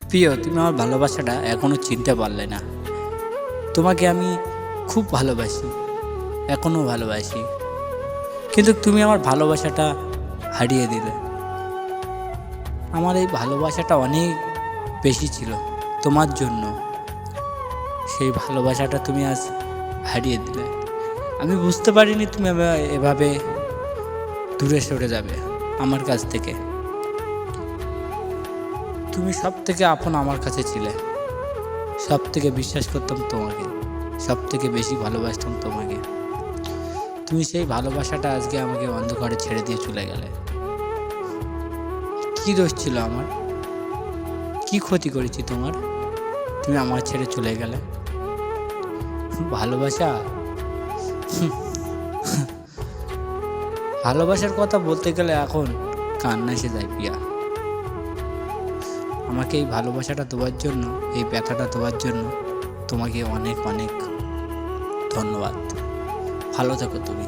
প্রিয়, তুমি আমার ভালোবাসাটা এখনো চিনতে পারলে না। তোমাকে আমি খুব ভালোবাসি, এখনো ভালোবাসি, কিন্তু তুমি আমার ভালোবাসাটা হারিয়ে দিলে। আমার এই ভালোবাসাটা অনেক বেশি ছিল তোমার জন্য, সেই ভালোবাসাটা তুমি আজ হারিয়ে দিলে। আমি বুঝতে পারিনি তুমি এভাবে দূরে সরে যাবে আমার কাছ থেকে। তুমি সব থেকে আপন আমার কাছে ছিলে, সব থেকে বিশ্বাস করতাম তোমাকে, সব থেকে বেশি ভালোবাসতাম তোমাকে। তুমি সেই ভালোবাসাটা আজকে আমাকে অন্ধকারে ছেড়ে দিয়ে চলে গেলে। কি দোষ ছিল আমার? কি ক্ষতি করেছি তোমার? তুমি আমার ছেড়ে চলে গেলে। ভালোবাসা, ভালোবাসার কথা বলতে গেলে এখন কান্না এসে যায় প্রিয়া। আমাকে এই ভালোবাসাটা দেওয়ার জন্য, এই ব্যথাটা দেওয়ার জন্য তোমাকে অনেক অনেক ধন্যবাদ। ভালো থেকো তুমি।